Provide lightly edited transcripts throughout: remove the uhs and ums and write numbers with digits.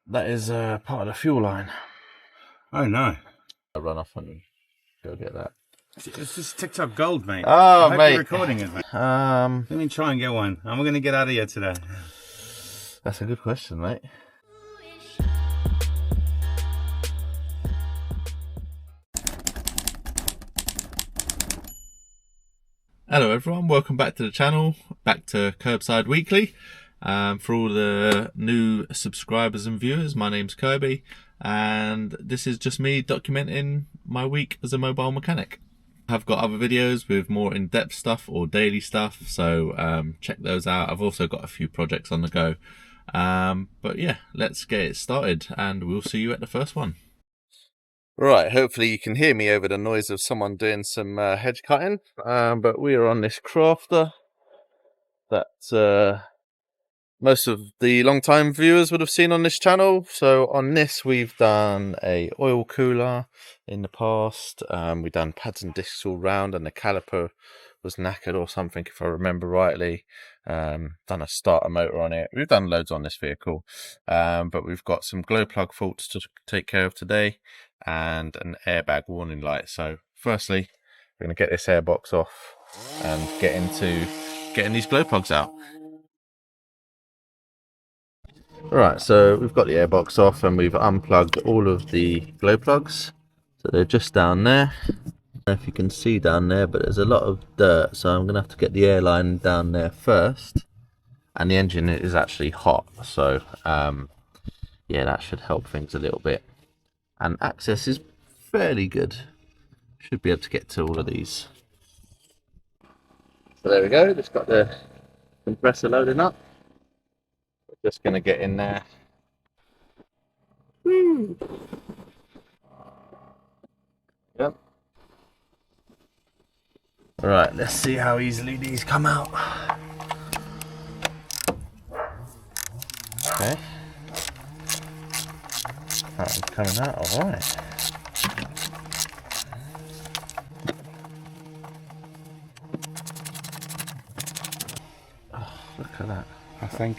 That is part of the fuel line. Oh no. I'll run off and go get that. It's just TikTok gold, mate. Oh, I hope mate. you're recording it, mate. Let me try and get one. I'm going to get out of here today. That's a good question, mate. Hello everyone, welcome back to the channel, back to Kerbside Weekly. For all the new subscribers and viewers, my name's Kirby, and this is just me documenting my week as a mobile mechanic. I've got other videos with more in-depth stuff or daily stuff, so check those out. I've also got a few projects on the go. But yeah, let's get it started, and we'll see you at the first one. Right, hopefully you can hear me over the noise of someone doing some hedge cutting, but we are on this crafter that most of the long-time viewers would have seen on this channel. So on this we've done a oil cooler in the past, we've done pads and discs all round, and the caliper was knackered or something if I remember rightly. Done a starter motor on it. We've done loads on this vehicle, but we've got some glow plug faults to take care of today and an airbag warning light. So firstly, we're going to get this airbox off and get into getting these glow plugs out. Right, so we've got the airbox off and we've unplugged all of the glow plugs. So they're just down there. I don't know if you can see down there, but there's a lot of dirt, so I'm going to have to get the airline down there first. And the engine is actually hot, so yeah, that should help things a little bit. And access is fairly good. Should be able to get to all of these. So there we go, just got the compressor loading up. We're just going to get in there. Woo. Yep. Right, let's see how easily these come out. Okay. That one's coming out alright. Oh, look at that. I think.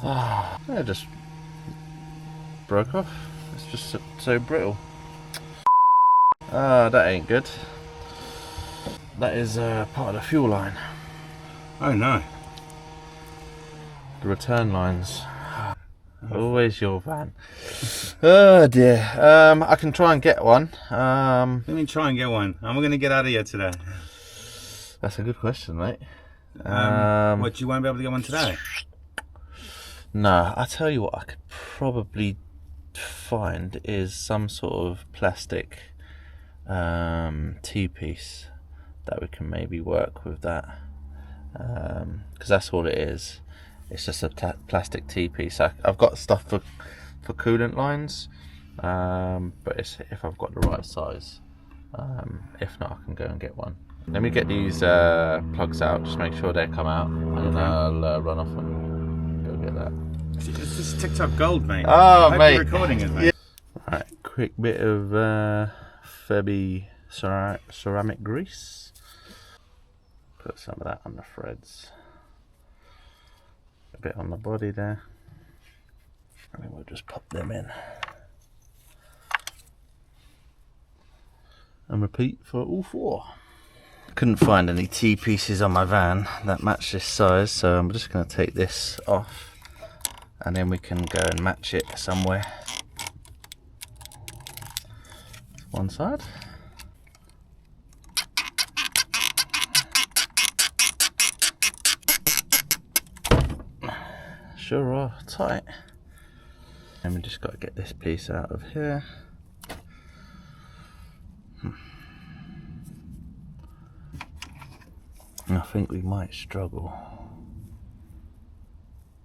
Ah, oh, it just broke off. It's just so brittle. Ah, that ain't good. That is part of the fuel line. Oh no. The return lines. Always your van. Oh dear. I can try and get one. Let me try and get one. I'm going to get out of here today. That's a good question, mate. What, you won't be able to get one today? No, I tell you what I could probably find is some sort of plastic T-piece that we can maybe work with that, because that's all it is. It's just a plastic T-piece. I've got stuff for coolant lines, but it's if I've got the right size. If not, I can go and get one. Let me get these plugs out, just make sure they come out, and then I'll run off and go get that. It's just TikTok gold, mate. Oh, I hope mate. you're recording it, mate. Right, quick bit of Febby ceramic grease. Put some of that on the threads. A bit on the body there. And then we'll just pop them in. And repeat for all four. Couldn't find any T-pieces on my van that match this size, so I'm just going to take this off and then we can go and match it somewhere. One side. Sure are tight. And we just got to get this piece out of here. I think we might struggle.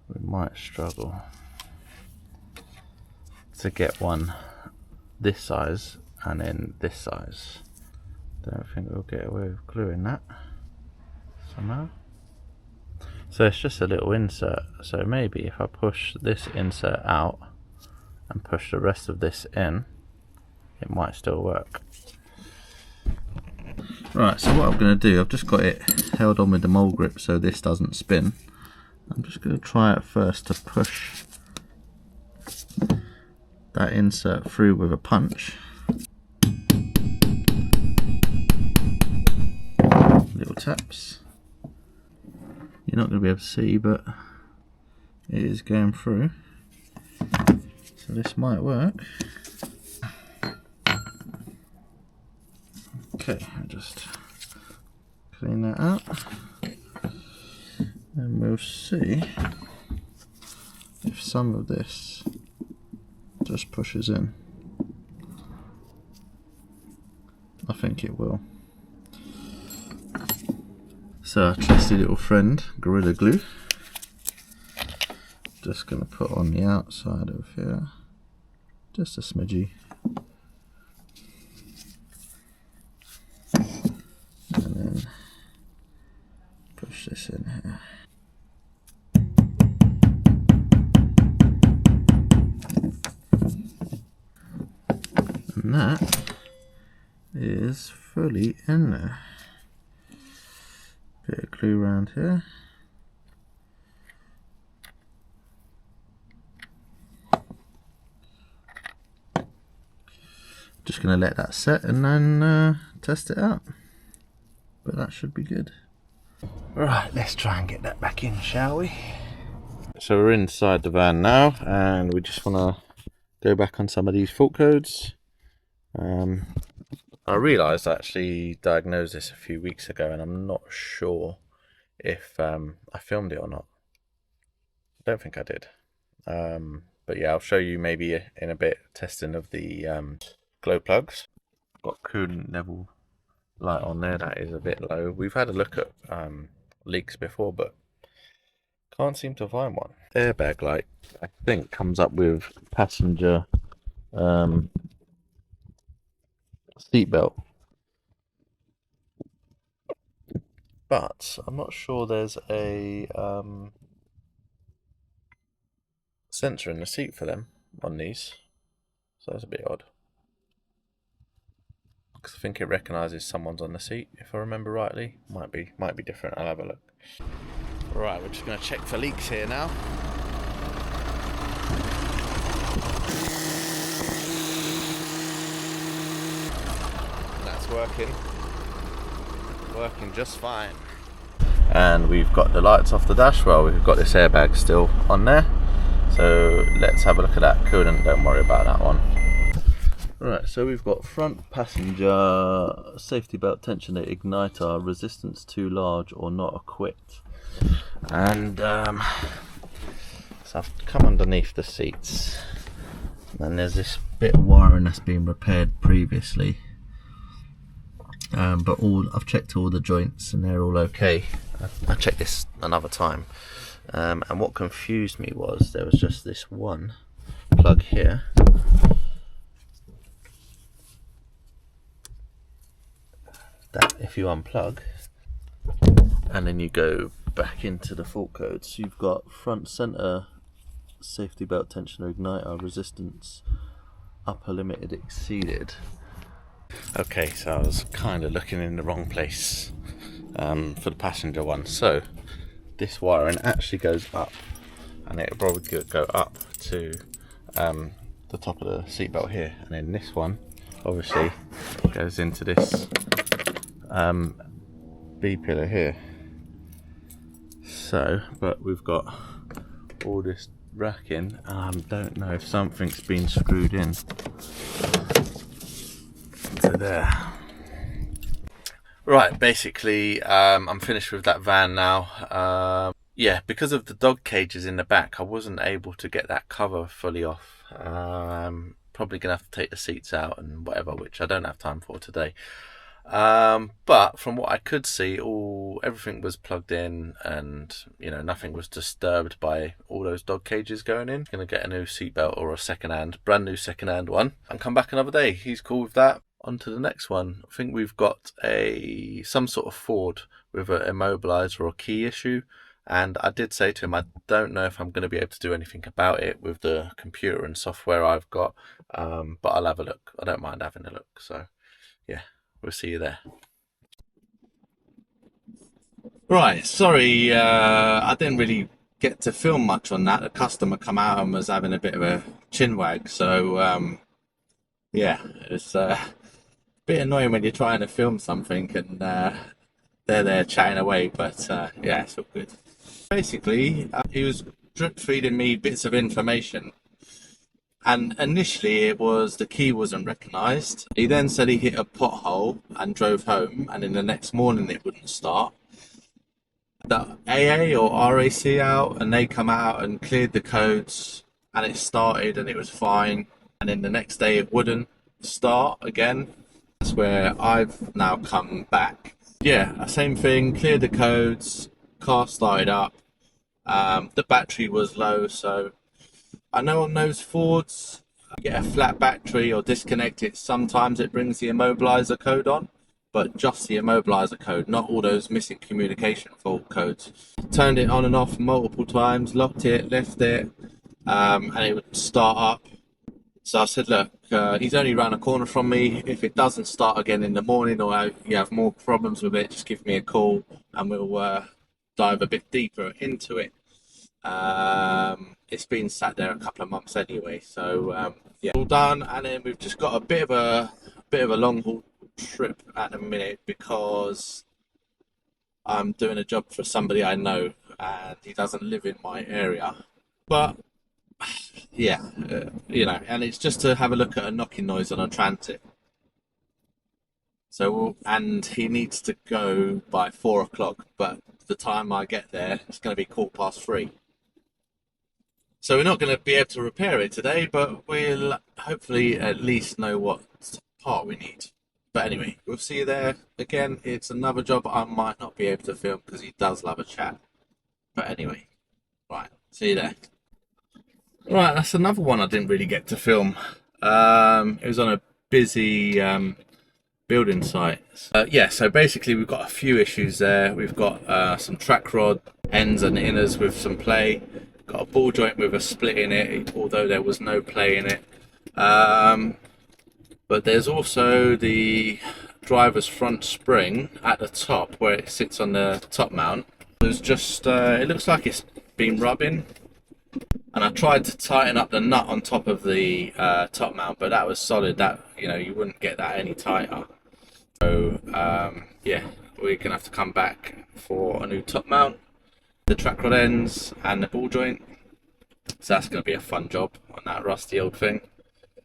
We might struggle to get one this size and then this size. Don't think we'll get away with gluing that somehow. So it's just a little insert, so maybe if I push this insert out and push the rest of this in, it might still work. Right, so what I'm going to do, I've just got it held on with the mole grip so this doesn't spin. I'm just going to try at first to push that insert through with a punch. Little taps. You're not going to be able to see, but it is going through. So this might work. Okay, I'll just clean that out. And we'll see if some of this just pushes in. I think it will. So our trusty little friend, Gorilla Glue. Just going to put on the outside of here, just a smidgy. And then push this in here. And that is fully in there. Bit of glue around here. Just going to let that set and then test it out. But that should be good. Right, let's try and get that back in, shall we? So we're inside the van now, and we just want to go back on some of these fault codes. I realised I actually diagnosed this a few weeks ago, and I'm not sure if I filmed it or not. I don't think I did. But yeah, I'll show you maybe in a bit testing of the glow plugs. Got coolant level light on there, that is a bit low. We've had a look at leaks before, but can't seem to find one. Airbag light, I think, comes up with passenger seatbelt, but I'm not sure there's a sensor in the seat for them on these, so that's a bit odd. Because I think it recognises someone's on the seat, if I remember rightly. Might be different. I'll have a look. Right, we're just going to check for leaks here now. That's working just fine. And we've got the lights off the dash. Well, we've got this airbag still on there, so let's have a look at that coolant. Don't worry about that one. Right, so we've got front passenger safety belt tensioner igniter, resistance too large or not equipped. And so I've come underneath the seats, and there's this bit of wiring that's been repaired previously, but I've checked all the joints and they're all okay. I checked this another time, and what confused me was there was just this one plug here that if you unplug and then you go back into the fault codes, you've got front center safety belt tensioner igniter, resistance upper limited exceeded. Okay, so I was kind of looking in the wrong place for the passenger one. So this wiring actually goes up, and it'll probably go up to the top of the seatbelt here, and then this one obviously goes into this B pillar here. So, but we've got all this racking, and I don't know if something's been screwed in to there. Right, basically I'm finished with that van now. Yeah, because of the dog cages in the back, I wasn't able to get that cover fully off. Probably gonna have to take the seats out and whatever, which I don't have time for today. But from what I could see, everything was plugged in, and nothing was disturbed by all those dog cages going in. Gonna get a new seatbelt or a brand new second-hand one, and come back another day. He's cool with that. On to the next one. I think we've got some sort of Ford with an immobilizer or key issue, and I did say to him I don't know if I'm going to be able to do anything about it with the computer and software I've got, but I'll have a look. I don't mind having a look. So yeah, we'll see you there. Right, sorry, I didn't really get to film much on that. The customer come out and was having a bit of a chin wag, so yeah, it's a bit annoying when you're trying to film something and they're there chatting away, but yeah, it's all good. Basically, he was drip feeding me bits of information, and initially it was the key wasn't recognised. He then said he hit a pothole and drove home, and in the next morning it wouldn't start. The AA or RAC out, and they come out and cleared the codes, and it started and it was fine, and then the next day it wouldn't start again. That's where I've now come back. Yeah, same thing, cleared the codes, car started up, the battery was low, so I know on those Fords, you get a flat battery or disconnect it, sometimes it brings the immobiliser code on, but just the immobiliser code, not all those missing communication fault codes. Turned it on and off multiple times, locked it, left it, and it would start up. So I said, look, he's only round a corner from me. If it doesn't start again in the morning or you have more problems with it, just give me a call and we'll dive a bit deeper into it. It's been sat there a couple of months anyway, so yeah, all done. And then we've just got a bit of a long haul trip at the minute because I'm doing a job for somebody I know and he doesn't live in my area, but yeah, you know, and it's just to have a look at a knocking noise on a transit. So, and he needs to go by 4 o'clock, but the time I get there, it's going to be 3:15. So we're not going to be able to repair it today, but we'll hopefully at least know what part we need. But anyway, we'll see you there. Again, it's another job I might not be able to film because he does love a chat. But anyway, right, see you there. Right, that's another one I didn't really get to film. It was on a busy building site. Yeah, so basically we've got a few issues there. We've got some track rod ends and inners with some play. Got a ball joint with a split in it, although there was no play in it. But there's also the driver's front spring at the top where it sits on the top mount. There's just, it looks like it's been rubbing. And I tried to tighten up the nut on top of the top mount, but that was solid. That, you know, you wouldn't get that any tighter. So yeah, we're gonna have to come back for a new top mount, the track rod ends and the ball joint. So that's gonna be a fun job on that rusty old thing.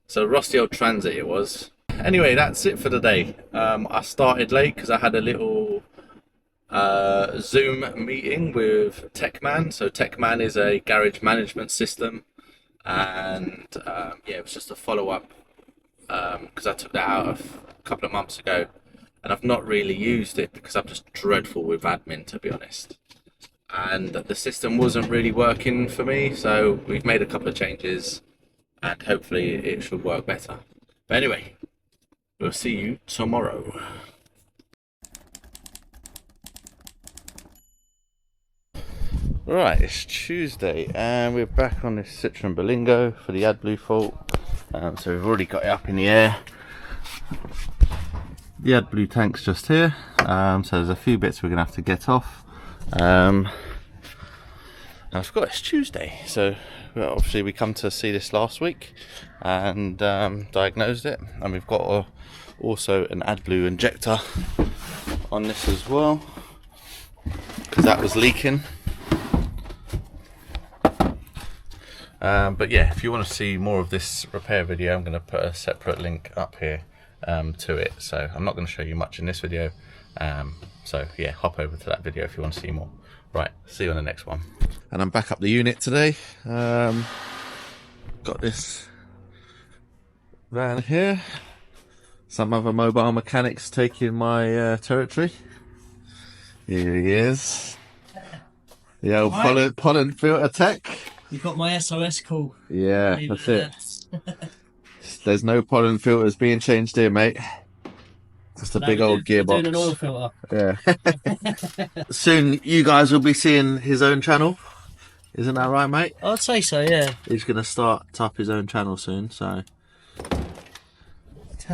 So rusty old transit it was. Anyway, that's it for the day. I started late because I had a little Zoom meeting with TechMan. So TechMan is a garage management system, and yeah, it was just a follow-up because I took that out a couple of months ago, and I've not really used it because I'm just dreadful with admin, to be honest, and the system wasn't really working for me. So we've made a couple of changes and hopefully it should work better. But anyway, we'll see you tomorrow. Right, it's Tuesday and we're back on this Citroen Berlingo for the AdBlue fault. So we've already got it up in the air. The AdBlue tank's just here, so there's a few bits we're going to have to get off. I forgot it's Tuesday, so obviously we come to see this last week and diagnosed it, and we've got also an AdBlue injector on this as well because that was leaking. But yeah, if you want to see more of this repair video, I'm going to put a separate link up here to it. So I'm not going to show you much in this video. So yeah, hop over to that video if you want to see more. Right, see you on the next one. And I'm back up the unit today. Got this van here. Some other mobile mechanics taking my territory. Here he is. The old pollen filter tech. You got my SOS call. Yeah, that's it. There's no pollen filters being changed here, mate. Just a big old gearbox. Doing an oil filter. Yeah. Soon you guys will be seeing his own channel. Isn't that right, mate? I'd say so, yeah. He's going to start up his own channel soon, so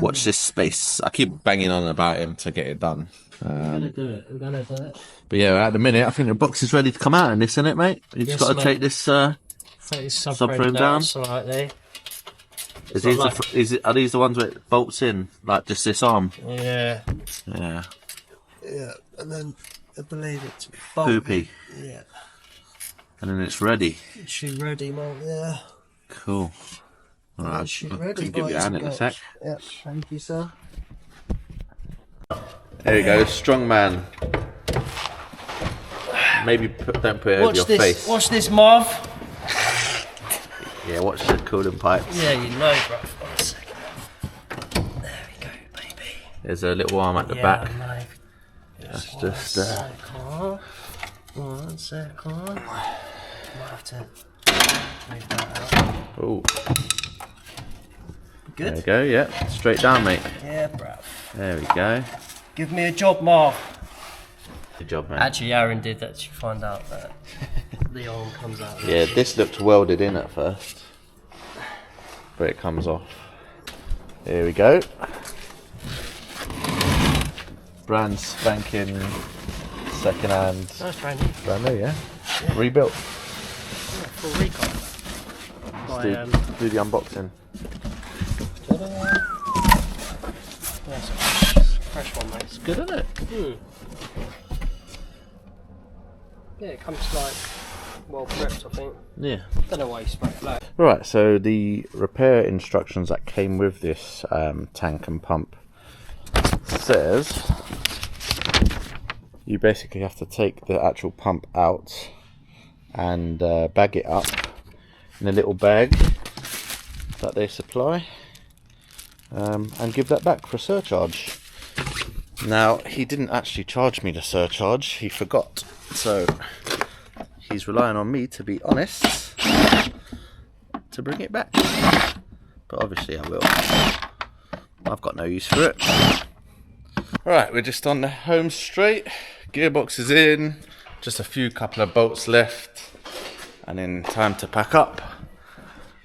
watch this space. I keep banging on about him to get it done. We're gonna do it. We're gonna do it. But yeah, at the minute, I think the box is ready to come out in this, isn't it, mate? You just Yes, got to mate. take this Take this subframe down. It's alright there. Are these the ones where it bolts in, like just this arm? Yeah. Yeah. Yeah, and then I believe it's Poopy. Yeah. And then it's ready. She's ready, mate. Yeah. Cool. All right. She's I'll ready. give you a hand in a sec. Yeah. Thank you, sir. There you go, strong man. Maybe don't put it over your face. Watch this, Marv. Yeah, watch the cooling pipes. Yeah, you know, bro. 1 second. There we go, baby. There's a little arm at the back. Mate. That's just. 1 second. Might have to move that out. Oh. Good. There you go. Yeah, straight down, mate. Yeah, bruv. There we go. Give me a job, Marv. Good job, man. Actually, Aaron did actually find out that the arm comes out. Yeah, this looked welded in at first, but it comes off. Here we go. Brand spanking, second hand. That's brand new. Brand new, yeah. Rebuilt. Yeah, full recon. Let's do the unboxing. That's a fresh one, mate. It's good, isn't it? Yeah, it comes like well prepped, I think. Yeah. Don't know why you spoke like. Right, so the repair instructions that came with this tank and pump says you basically have to take the actual pump out and bag it up in a little bag that they supply and give that back for a surcharge. Now, he didn't actually charge me the surcharge, he forgot, so he's relying on me to be honest to bring it back, but obviously I will. I've got no use for it. Right, we're just on the home straight, gearbox is in, just a couple of bolts left, and then time to pack up.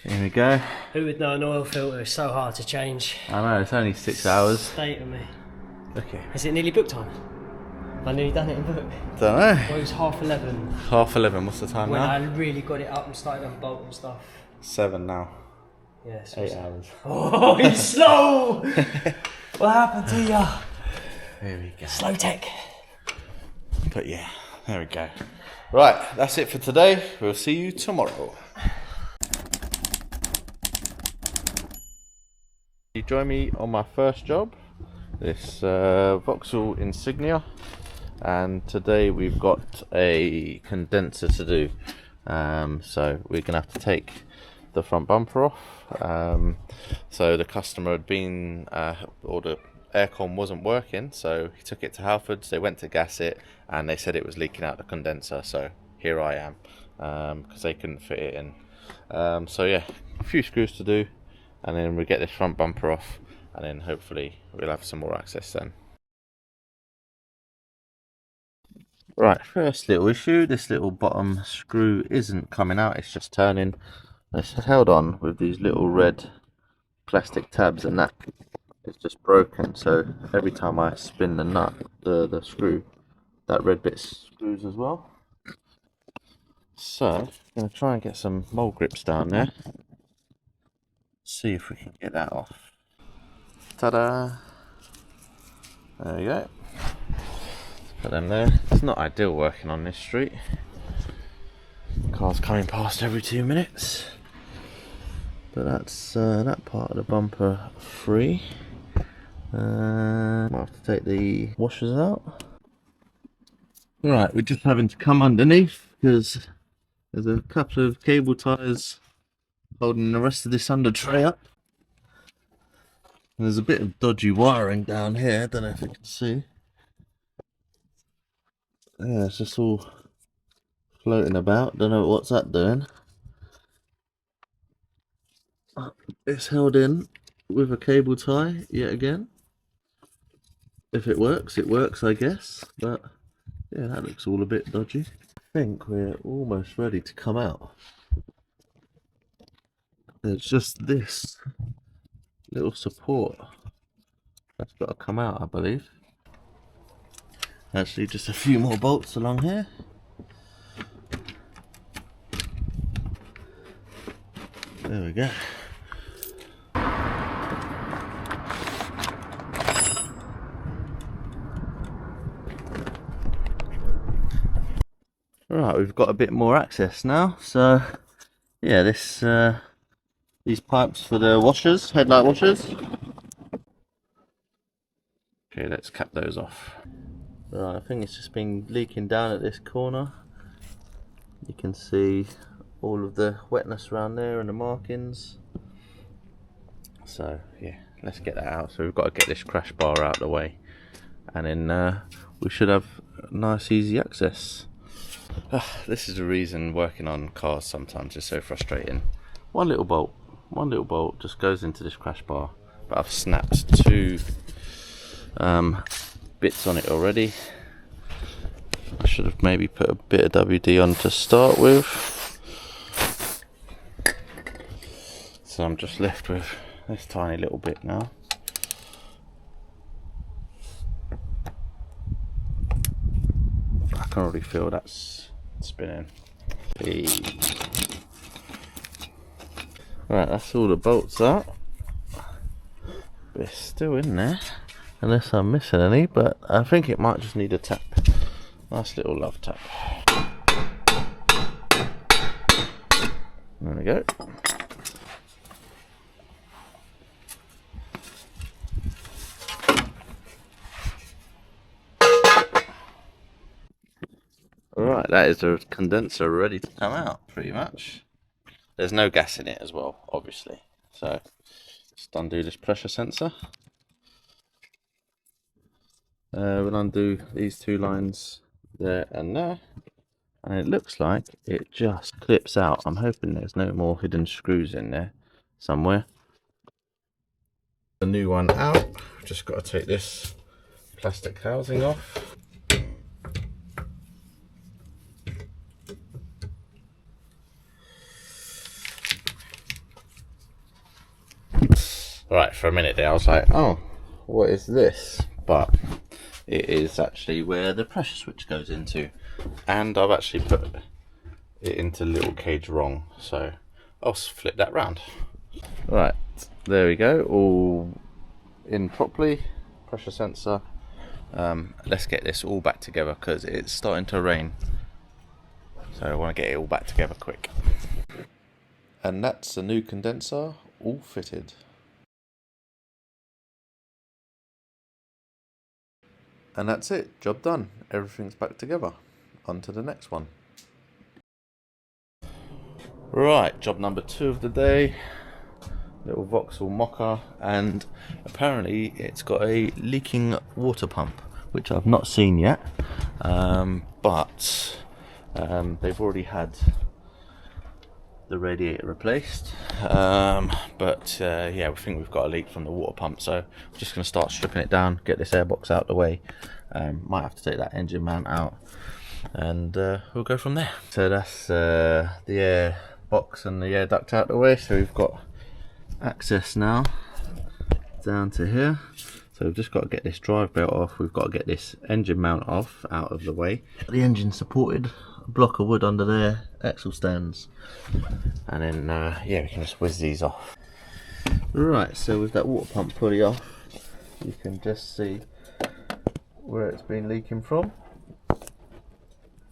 Here we go. Who would know an oil filter is so hard to change? I know, it's only 6 hours. State of me. Okay. Is it nearly book time? Have I nearly done it in book? Don't know. Well, it was 11:30. 11:30, what's the time When now? I really got it up and started unbolting and stuff. 7 now. Yeah, so 8 hours. Oh, it's slow! What happened to ya? Here we go. Slow tech. But yeah, there we go. Right, that's it for today. We'll see you tomorrow. You join me on my first job, this Vauxhall Insignia, and today we've got a condenser to do. So we're gonna have to take the front bumper off. So the customer had been, or the aircon wasn't working, so he took it to HALFORDS, they went to gas it, and they said it was leaking out the condenser, so here I am, because they couldn't fit it in. So yeah, a few screws to do, and then we'll get this front bumper off, and then hopefully we'll have some more access then. Right, first little issue, this little bottom screw isn't coming out, it's just turning. It's held on with these little red plastic tabs, and that is just broken, so every time I spin the nut, the screw, that red bit screws as well. So, I'm going to try and get some mole grips down there. See if we can get that off. Ta-da! There we go. Put them there. It's not ideal working on this street. Cars coming past every 2 minutes. But that's that part of the bumper free. Might have to take the washers out. Right, we're just having to come underneath because there's a couple of cable ties holding the rest of this under tray up. And there's a bit of dodgy wiring down here, don't know if you can see. Yeah, it's just all floating about, don't know what's that doing. It's held in with a cable tie yet again. If it works, I guess, but yeah, that looks all a bit dodgy. I think we're almost ready to come out. There's just this little support that's got to come out, I believe. Actually, just a few more bolts along here. There we go. Right, we've got a bit more access now. So, yeah, these pipes for the washers, headlight washers. Okay, let's cap those off. Right, I think it's just been leaking down at this corner. You can see all of the wetness around there and the markings. So yeah, let's get that out. So we've got to get this crash bar out of the way, and then we should have nice easy access. This is the reason working on cars sometimes is so frustrating. One little bolt just goes into this crash bar, but I've snapped two bits on it already. I should have maybe put a bit of WD on to start with. So I'm just left with this tiny little bit now. I can already feel that's spinning. Right, that's all the bolts out. But it's still in there, unless I'm missing any, but I think it might just need a tap. Nice little love tap. There we go. Alright, that is the condenser ready to come out, pretty much. There's no gas in it as well, obviously. So, just undo this pressure sensor. We'll undo these two lines there and there. And it looks like it just clips out. I'm hoping there's no more hidden screws in there somewhere. The new one out. Just got to take this plastic housing off. Right, for a minute there I was like, oh, what is this? But it is actually where the pressure switch goes into, and I've actually put it into little cage wrong, so I'll flip that round. Right, there we go, all in properly, pressure sensor. Let's get this all back together because it's starting to rain, so I want to get it all back together quick. And that's the new condenser all fitted. And that's it, job done. Everything's back together. On to the next one. Right, job number 2 of the day. Little Vauxhall Mocha, and apparently it's got a leaking water pump, which I've not seen yet. But they've already had the radiator replaced. Yeah, we think we've got a leak from the water pump, so we're just going to start stripping it down, get this airbox out of the way. Might have to take that engine mount out, and we'll go from there. So that's the air box and the air duct out of the way, so we've got access now down to here. So we've just got to get this drive belt off, we've got to get this engine mount off out of the way. The engine supported, a block of wood under there, axle stands, and then yeah, we can just whiz these off. Right, so with that water pump pulley off, you can just see where it's been leaking from.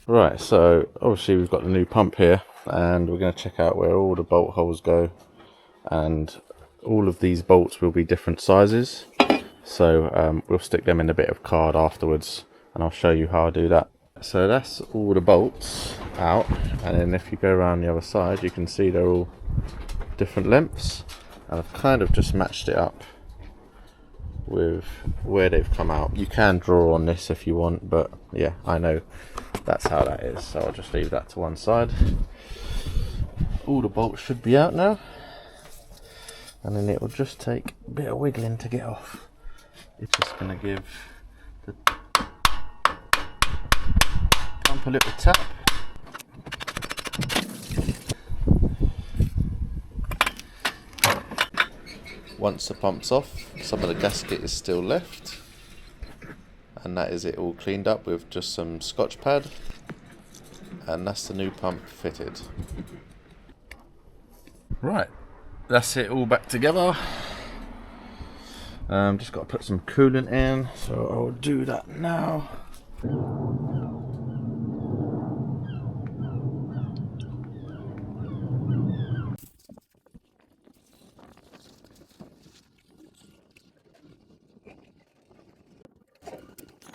Right, so obviously we've got the new pump here, and we're going to check out where all the bolt holes go, and all of these bolts will be different sizes, so we'll stick them in a bit of card afterwards, and I'll show you how I do that. So that's all the bolts out, and then if you go around the other side you can see they're all different lengths, and I've kind of just matched it up with where they've come out. You can draw on this if you want, but yeah, I know that's how that is, so I'll just leave that to one side. All the bolts should be out now, and then it will just take a bit of wiggling to get off. It's just going to give the pump a little tap. Once the pump's off, some of the gasket is still left, and that is it all cleaned up with just some Scotch pad, and that's the new pump fitted. Right, that's it all back together. Just got to put some coolant in, so I'll do that now.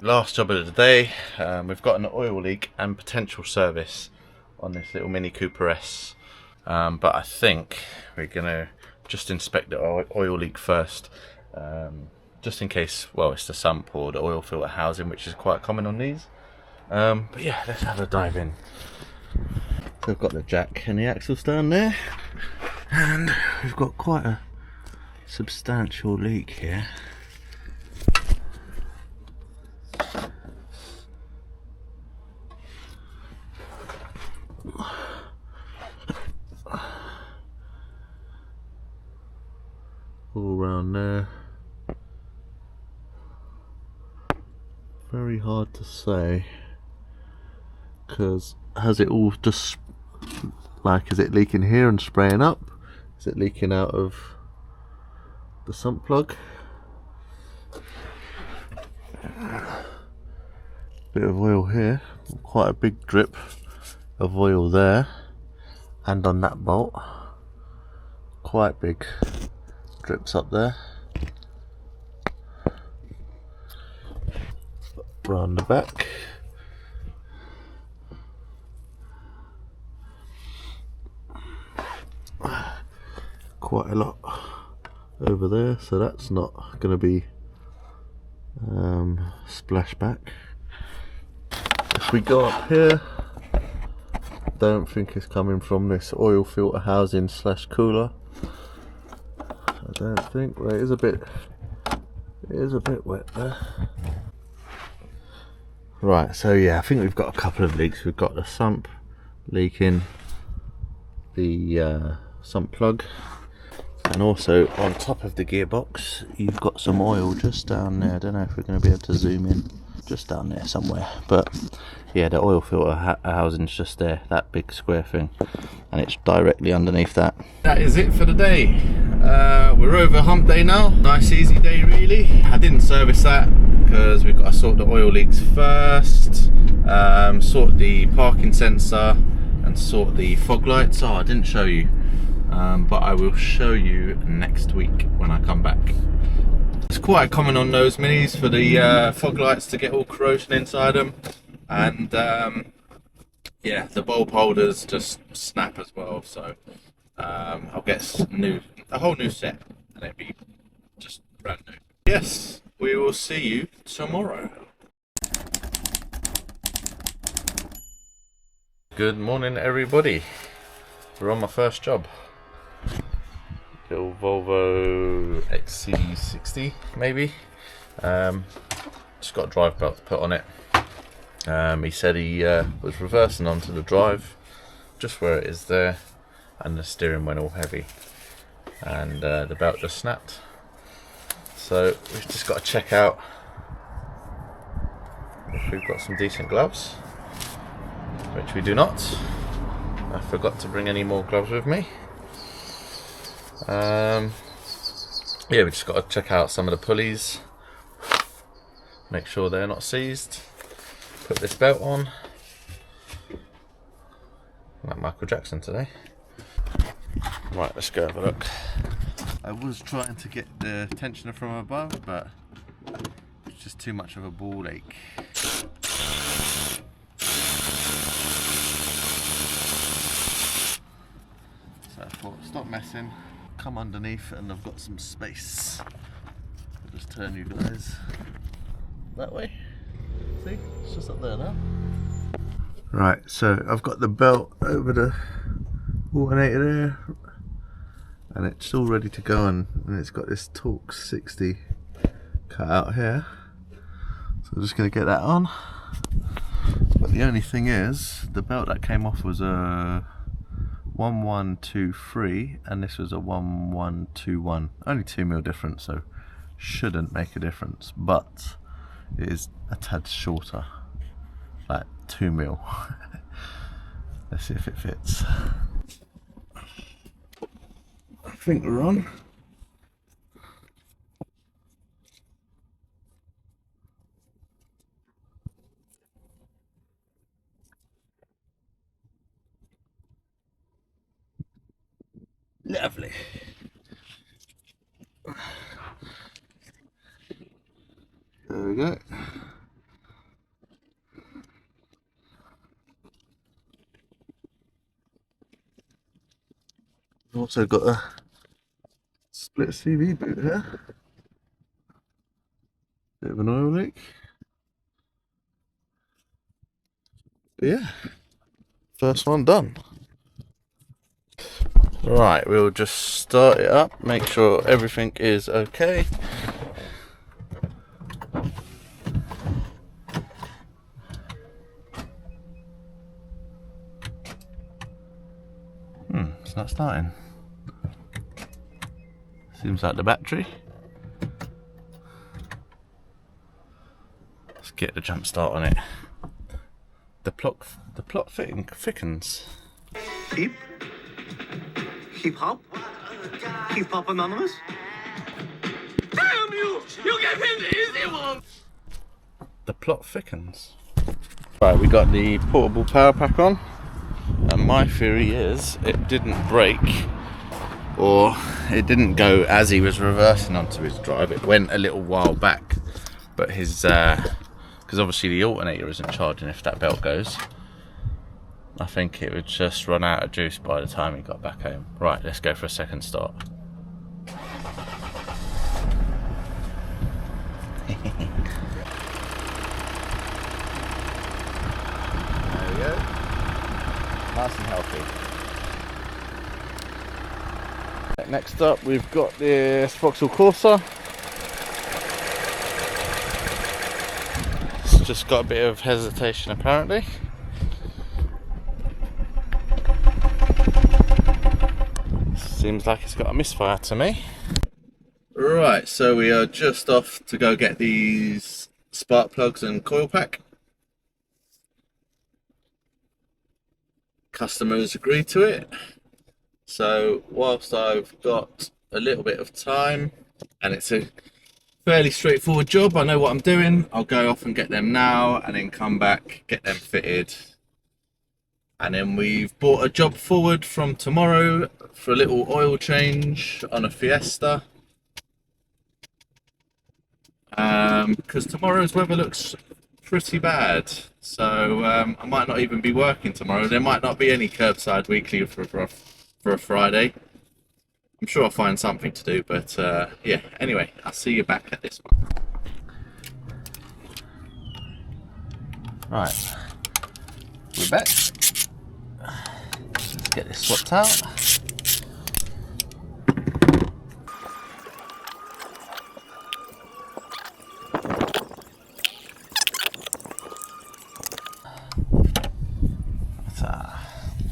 Last job of the day, we've got an oil leak and potential service on this little Mini Cooper S, but I think we're gonna just inspect the oil leak first, just in case, well, it's the sump or the oil filter housing, which is quite common on these. But yeah, let's have a dive in. So we've got the jack and the axles down there, and we've got quite a substantial leak here. All around there. Very hard to say, because has it all just, like, is it leaking here and spraying up? Is it leaking out of the sump plug? Bit of oil here, quite a big drip of oil there, and on that bolt, quite big drips up there. Round the back, quite a lot over there, so that's not going to be splashback. If we go up here, don't think it's coming from this oil filter housing slash cooler. I don't think. Well, it is a bit wet there. Right, so yeah, I think we've got a couple of leaks. We've got the sump leaking, the sump plug, and also on top of the gearbox you've got some oil just down there. I don't know if we're going to be able to zoom in, just down there somewhere, but yeah, the oil filter housing's just there, that big square thing, and it's directly underneath that. That is it for the day. We're over hump day now. Nice easy day really. I didn't service that because we've got to sort the oil leaks first, sort the parking sensor, and sort the fog lights. Oh, I didn't show you, but I will show you next week when I come back. It's quite common on those minis for the fog lights to get all corrosion inside them, and yeah, the bulb holders just snap as well, so I'll get a whole new set, and it'll be just brand new. Yes, we will see you tomorrow. Good morning everybody. We're on my first job. Little Volvo XC60 maybe. Just got a drive belt to put on it. He said he was reversing onto the drive, just where it is there, and the steering went all heavy, and the belt just snapped. So we've just got to check out if we've got some decent gloves, which we do not. I forgot to bring any more gloves with me. Yeah, we just got to check out some of the pulleys, make sure they're not seized. Put this belt on, like Michael Jackson today. Right, let's go have a look. I was trying to get the tensioner from above, but it's just too much of a ball ache. So I thought, stop messing, come underneath, and I've got some space. I'll just turn you guys that way. See, it's just up there now. Right, so I've got the belt over the alternator there, and it's all ready to go on, and it's got this Torx 60 cut out here. So I'm just going to get that on. But the only thing is, the belt that came off was a 1123, and this was a 1121. Only 2mm difference, so shouldn't make a difference. But it is a tad shorter, like 2 mil. Let's see if it fits. I think we're on. Lovely. There we go. Also got a split CV boot here. Bit of an oil leak. But yeah, first one done. Right, we'll just start it up, make sure everything is okay. It's not starting. Seems like the battery. Let's get the jump start on it. The plot fitting thickens. Hip hop? Hip hop anonymous? Damn you! You gave him the easy one! The plot thickens. Right, we got the portable power pack on, and my theory is it didn't break, or it didn't go as he was reversing onto his drive. It went a little while back, but his because obviously the alternator isn't charging if that belt goes. I think it would just run out of juice by the time he got back home. Right, let's go for a second start. There we go. Nice and healthy. Next up, we've got this Vauxhall Corsa. It's just got a bit of hesitation apparently. Seems like it's got a misfire to me. Right, so we are just off to go get these spark plugs and coil pack. Customers agreed to it. So whilst I've got a little bit of time and it's a fairly straightforward job, I know what I'm doing, I'll go off and get them now and then come back, get them fitted. And then we've brought a job forward from tomorrow for a little oil change on a Fiesta. Because tomorrow's weather looks pretty bad. So I might not even be working tomorrow. There might not be any Kerbside Weekly for a Friday. I'm sure I'll find something to do, but yeah, anyway, I'll see you back at this one. Right, we're back. Let's get this swapped out.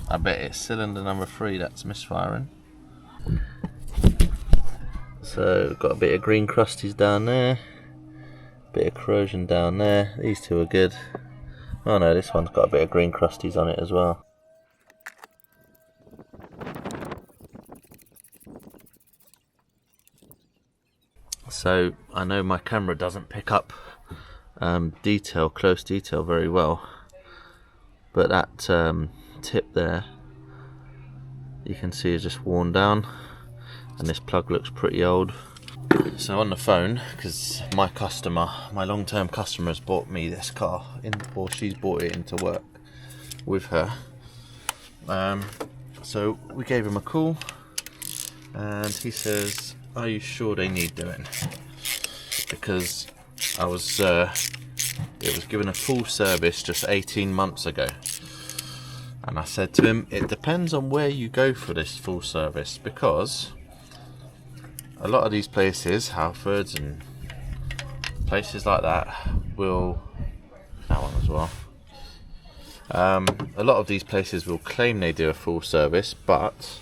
I bet it's cylinder number 3 that's misfiring. So got a bit of green crusties down there, bit of corrosion down there. These two are good. Oh no, this one's got a bit of green crusties on it as well. So I know my camera doesn't pick up close detail very well, but that tip there you can see is just worn down, and this plug looks pretty old. So on the phone, because my long-term customer has bought me this car, or she's bought it into work with her. So we gave him a call, and he says, "Are you sure they need doing?" Because it was given a full service just 18 months ago. And I said to him, it depends on where you go for this full service, because a lot of these places, Halfords and places like that, will, that one as well, a lot of these places will claim they do a full service, but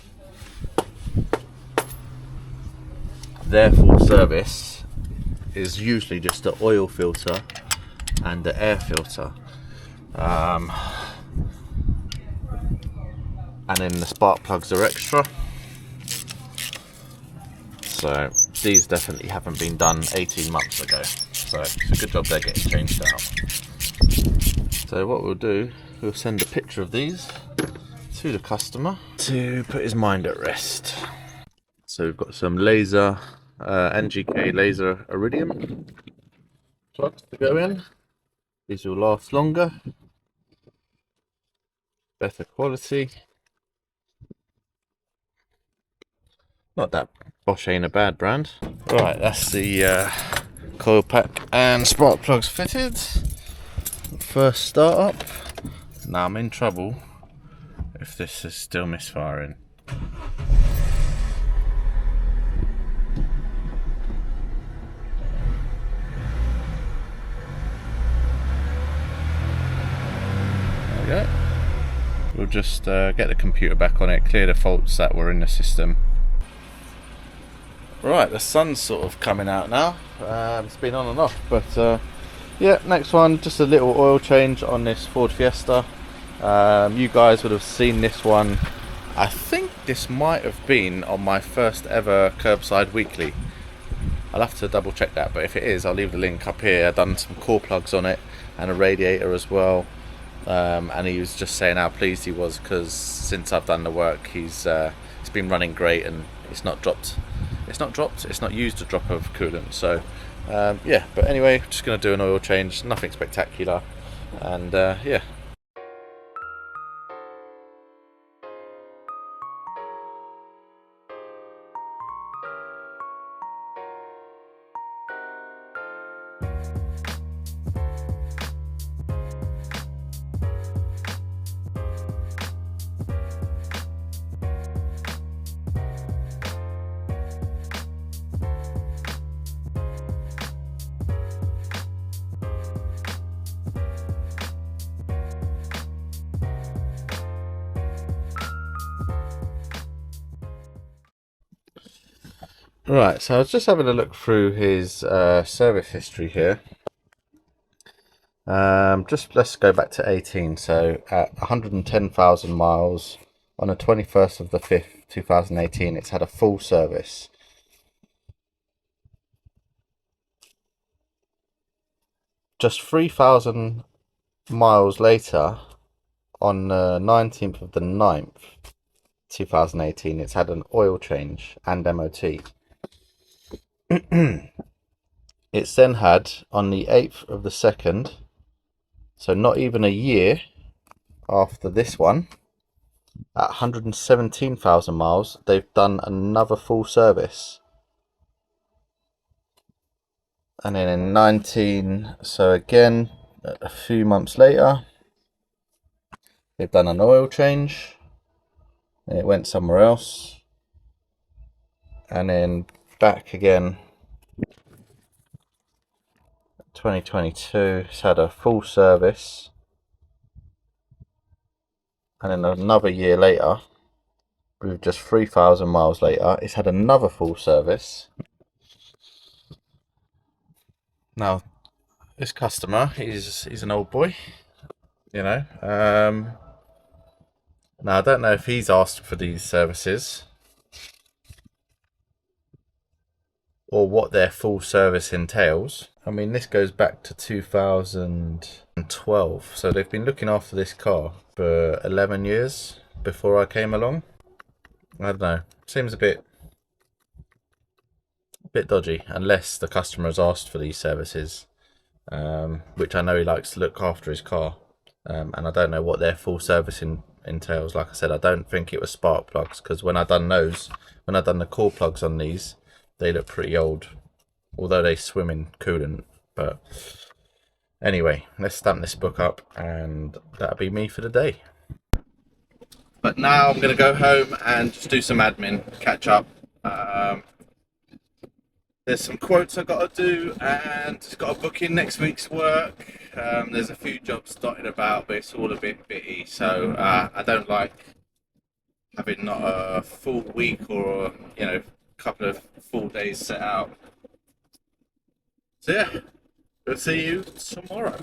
their full service is usually just an oil filter and the air filter. And then the spark plugs are extra. So these definitely haven't been done 18 months ago. So it's a good job they're getting changed out. So what we'll do, we'll send a picture of these to the customer to put his mind at rest. So we've got some laser, NGK laser iridium plugs to go in. These will last longer, better quality. Not that Bosch ain't a bad brand. Right, that's the coil pack and spark plugs fitted. First start up. Now I'm in trouble if this is still misfiring. There we go. We'll just get the computer back on it, clear the faults that were in the system. Right, the sun's sort of coming out now. It's been on and off, but yeah, next one, just a little oil change on this Ford Fiesta. You guys would have seen this one. I think this might have been on my first ever Kerbside weekly. I'll have to double check that, but if it is, I'll leave the link up here. I've done some core plugs on it and a radiator as well. And he was just saying how pleased he was because since I've done the work, it's been running great and it's not used a drop of coolant. So yeah, but anyway, just going to do an oil change, nothing spectacular, and yeah. Right, so I was just having a look through his service history here. Just let's go back to 18. So at 110,000 miles on the 21st of the 5th, 2018, it's had a full service. Just 3,000 miles later, on the 19th of the 9th, 2018, it's had an oil change and MOT. It's then had on the 8th of the 2nd, so not even a year after this one, at 117,000 miles, they've done another full service. And then in 19, so again, a few months later, they've done an oil change, and it went somewhere else, and then back again. 2022, it's had a full service, and then another year later, with just 3,000 miles later, it's had another full service. Now, this customer, he's an old boy, you know. Now I don't know if he's asked for these services or what their full service entails. I mean, this goes back to 2012, so they've been looking after this car for 11 years before I came along. I don't know, seems a bit dodgy, unless the customer has asked for these services, which I know he likes to look after his car, and I don't know what their full service entails. Like I said, I don't think it was spark plugs, because when I done the core plugs on these, they look pretty old, although they swim in coolant. But anyway, let's stamp this book up, and that'll be me for the day. But now I'm going to go home and just do some admin, catch up. There's some quotes I've got to do, and just got to book in next week's work. There's a few jobs dotted about, but it's all a bit bitty, so I don't like having not a full week or, you know, couple of full days set out. So yeah, We'll see you tomorrow.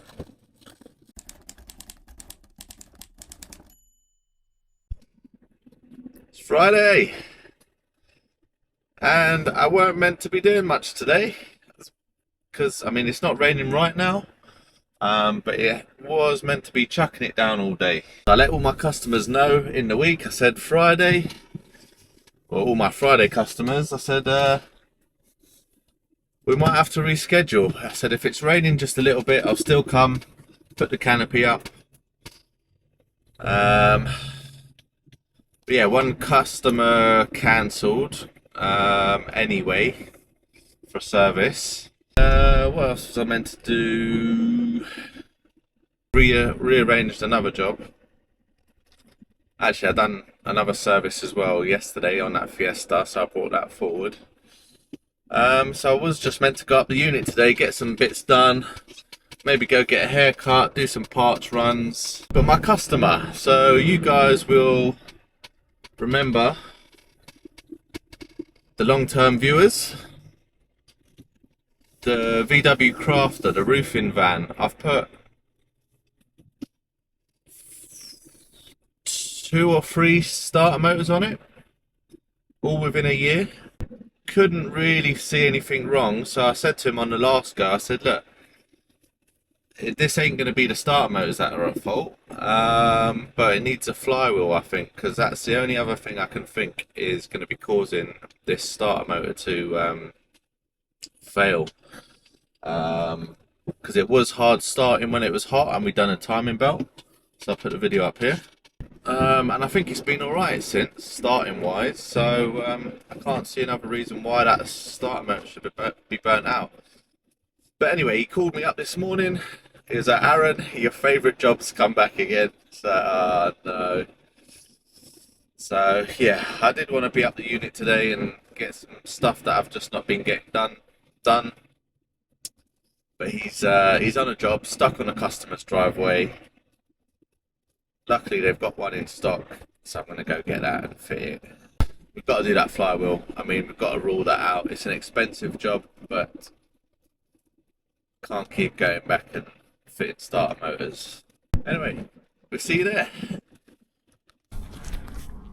It's Friday, and I weren't meant to be doing much today because, I mean, it's not raining right now, but it was meant to be chucking it down all day. I let all my customers know in the week. I said Friday, or all my Friday customers, I said we might have to reschedule. I said if it's raining just a little bit, I'll still come, put the canopy up. But yeah, one customer cancelled anyway for service. What else was I meant to do? Rearranged another job. Actually, I done another service as well yesterday on that Fiesta, so I brought that forward. So I was just meant to go up the unit today, get some bits done, maybe go get a haircut, do some parts runs. But my customer, so you guys will remember, the long-term viewers, the VW Crafter, the roofing van. I've put 2 or 3 starter motors on it, all within a year. Couldn't really see anything wrong, so I said to him on the last go, I said, look, this ain't going to be the starter motors that are at fault, but it needs a flywheel, I think, because that's the only other thing I can think is going to be causing this starter motor to fail, because it was hard starting when it was hot, and we done a timing belt, so I'll put the video up here. And I think it's been alright since, starting wise, so I can't see another reason why that starter motor should be burnt out. But anyway, he called me up this morning. He was like, Aaron, your favourite job's come back again. So, no. So, yeah, I did want to be up the unit today and get some stuff that I've just not been getting done. But he's on a job, stuck on a customer's driveway. Luckily, they've got one in stock, so I'm going to go get that and fit it. We've got to do that flywheel. I mean, we've got to rule that out. It's an expensive job, but can't keep going back and fitting starter motors. Anyway, we'll see you there.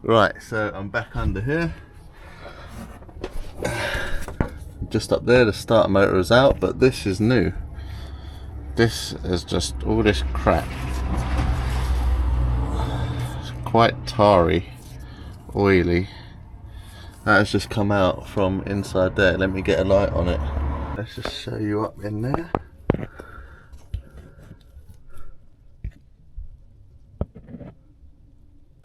Right, so I'm back under here. Just up there, the starter motor is out, but this is new. This is just all this crap. It's quite tarry, oily. That has just come out from inside there. Let me get a light on it. Let's just show you up in there.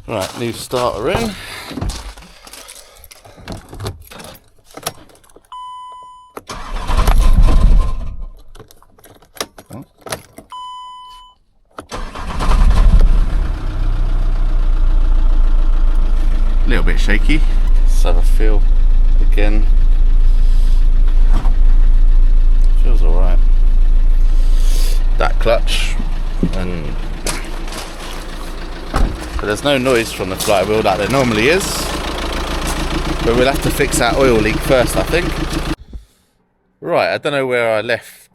Right, new starter in. A little bit shaky. Let's have a feel again. Feels alright. That clutch, and but there's no noise from the flywheel like there normally is. But we'll have to fix that oil leak first, I think. Right, I don't know where I left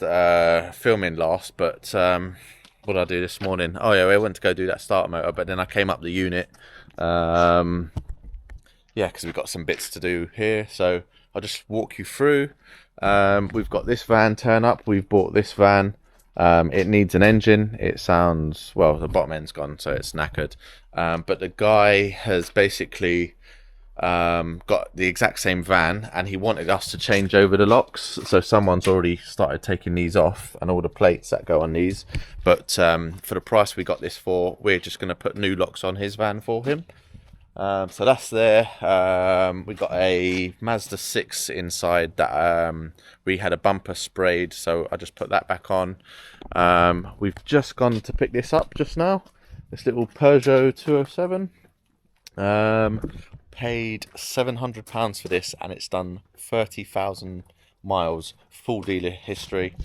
filming last, but what did I do this morning? Oh yeah, I went to go do that starter motor, but then I came up the unit. Yeah, because we've got some bits to do here, so I'll just walk you through. We've got this van turn up. We've bought this van. It needs an engine. It sounds, well, the bottom end's gone, so it's knackered. But the guy has basically got the exact same van, and he wanted us to change over the locks. So someone's already started taking these off and all the plates that go on these. But for the price we got this for, we're just going to put new locks on his van for him. So that's there. We got a Mazda 6 inside that we had a bumper sprayed, so I just put that back on. We've just gone to pick this up just now, this little Peugeot 207. Paid £700 for this, and it's done 30,000 miles, full dealer history.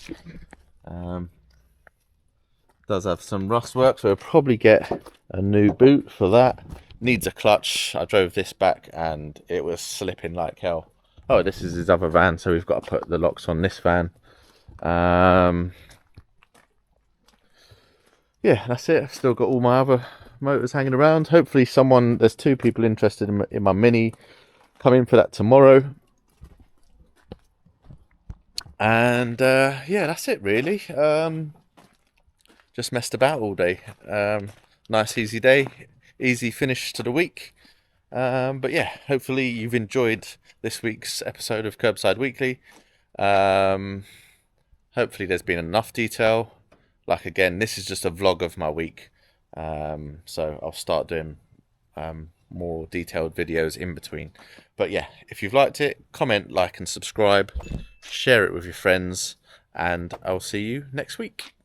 Does have some rust work, so we'll probably get a new boot for that. Needs a clutch. I drove this back and it was slipping like hell. Oh, this is his other van, so we've got to put the locks on this van. yeah, that's it. I've still got all my other motors hanging around. Hopefully there's 2 people interested in my Mini. Come in for that tomorrow. And yeah, that's it really. Just messed about all day. Nice easy day, easy finish to the week. But yeah, hopefully you've enjoyed this week's episode of Kerbside Weekly. Hopefully there's been enough detail. Like, again, this is just a vlog of my week. So I'll start doing more detailed videos in between. But yeah, if you've liked it, comment, like and subscribe. Share it with your friends. And I'll see you next week.